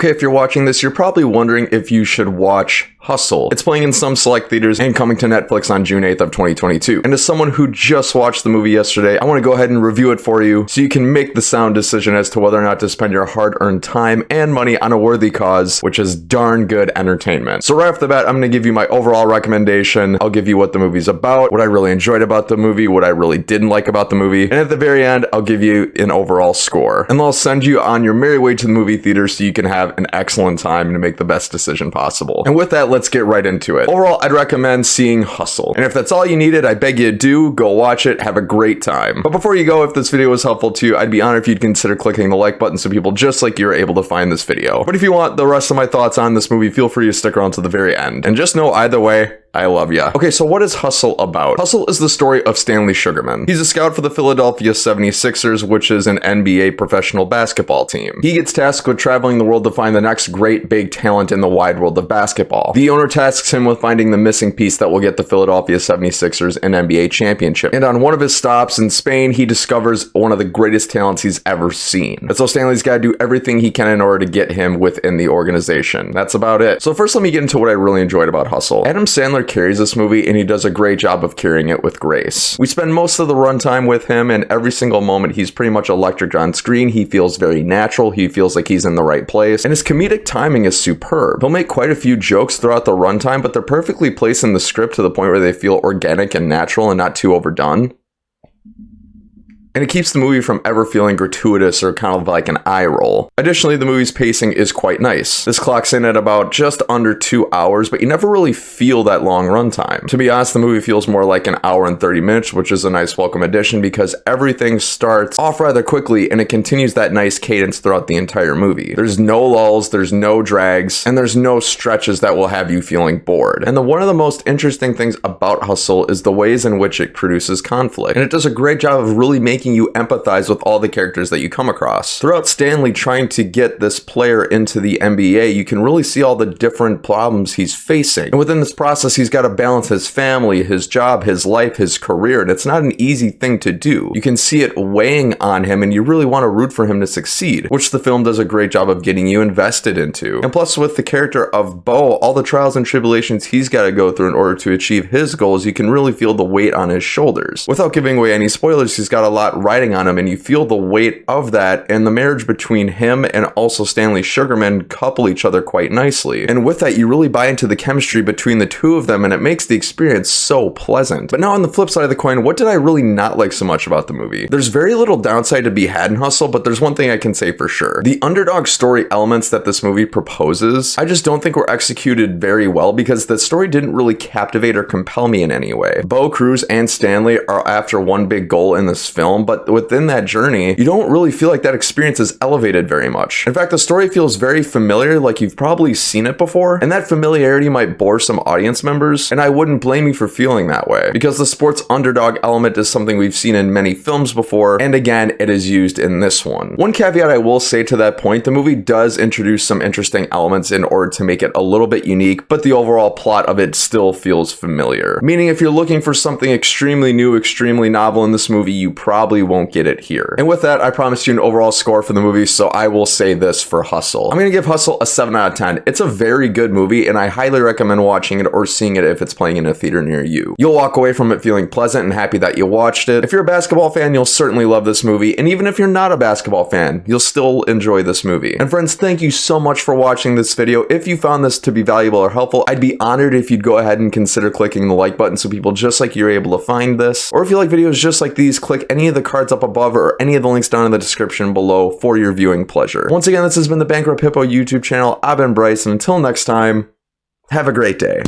Okay, if you're watching this, you're probably wondering if you should watch Hustle. It's playing in some select theaters and coming to Netflix on June 8th of 2022. And as someone who just watched the movie yesterday, I want to go ahead and review it for you so you can make the sound decision as to whether or not to spend your hard-earned time and money on a worthy cause, which is darn good entertainment. So right off the bat, I'm going to give you my overall recommendation. I'll give you what the movie's about, what I really enjoyed about the movie, what I really didn't like about the movie, and at the very end, I'll give you an overall score. And I'll send you on your merry way to the movie theater so you can have an excellent time and make the best decision possible. And with that, let's get right into it. Overall, I'd recommend seeing Hustle. And if that's all you needed, I beg you to do, go watch it, have a great time. But before you go, if this video was helpful to you, I'd be honored if you'd consider clicking the like button so people just like you are able to find this video. But if you want the rest of my thoughts on this movie, feel free to stick around to the very end. And just know either way, I love ya. Okay, so what is Hustle about? Hustle is the story of Stanley Sugarman. He's a scout for the Philadelphia 76ers, which is an NBA professional basketball team. He gets tasked with traveling the world to find the next great big talent in the wide world of basketball. The owner tasks him with finding the missing piece that will get the Philadelphia 76ers an NBA championship. And on one of his stops in Spain, he discovers one of the greatest talents he's ever seen. And so Stanley's got to do everything he can in order to get him within the organization. That's about it. So first, let me get into what I really enjoyed about Hustle. Adam Sandler carries this movie, and he does a great job of carrying it with grace. We spend most of the runtime with him, and every single moment he's pretty much electric on screen. He feels very natural. He feels like he's in the right place, and his comedic timing is superb. He'll make quite a few jokes throughout the runtime, but they're perfectly placed in the script to the point where they feel organic and natural and not too overdone. And it keeps the movie from ever feeling gratuitous or kind of like an eye roll. Additionally, the movie's pacing is quite nice. This clocks in at about just under 2 hours, but you never really feel that long runtime. To be honest, the movie feels more like an hour and 30 minutes, which is a nice welcome addition because everything starts off rather quickly and it continues that nice cadence throughout the entire movie. There's no lulls, there's no drags, and there's no stretches that will have you feeling bored. And one of the most interesting things about Hustle is the ways in which it produces conflict. And it does a great job of really making you empathize with all the characters that you come across. Throughout Stanley trying to get this player into the NBA, you can really see all the different problems he's facing. And within this process, he's got to balance his family, his job, his life, his career, and it's not an easy thing to do. You can see it weighing on him, and you really want to root for him to succeed, which the film does a great job of getting you invested into. And plus, with the character of Bo, all the trials and tribulations he's got to go through in order to achieve his goals, you can really feel the weight on his shoulders. Without giving away any spoilers, he's got a lot riding on him, and you feel the weight of that, and the marriage between him and also Stanley Sugarman couple each other quite nicely. And with that, you really buy into the chemistry between the two of them, and it makes the experience so pleasant. But now on the flip side of the coin, what did I really not like so much about the movie? There's very little downside to be had in Hustle, but there's one thing I can say for sure. The underdog story elements that this movie proposes, I just don't think were executed very well because the story didn't really captivate or compel me in any way. Bo, Cruz, and Stanley are after one big goal in this film, but within that journey, you don't really feel like that experience is elevated very much. In fact, the story feels very familiar, like you've probably seen it before, and that familiarity might bore some audience members, and I wouldn't blame you for feeling that way, because the sports underdog element is something we've seen in many films before, and again, it is used in this one. One caveat I will say to that point, the movie does introduce some interesting elements in order to make it a little bit unique, but the overall plot of it still feels familiar. Meaning if you're looking for something extremely new, extremely novel in this movie, you probably won't get it here. And with that, I promised you an overall score for the movie, so I will say this for Hustle. I'm gonna give Hustle a 7 out of 10. It's a very good movie, and I highly recommend watching it or seeing it if it's playing in a theater near you. You'll walk away from it feeling pleasant and happy that you watched it. If you're a basketball fan, you'll certainly love this movie, and even if you're not a basketball fan, you'll still enjoy this movie. And friends, thank you so much for watching this video. If you found this to be valuable or helpful, I'd be honored if you'd go ahead and consider clicking the like button so people just like you are able to find this. Or if you like videos just like these, click any of the cards up above or any of the links down in the description below for your viewing pleasure. Once again, this has been the Bankrupt Hippo YouTube channel. I've been Bryce, and until next time, have a great day.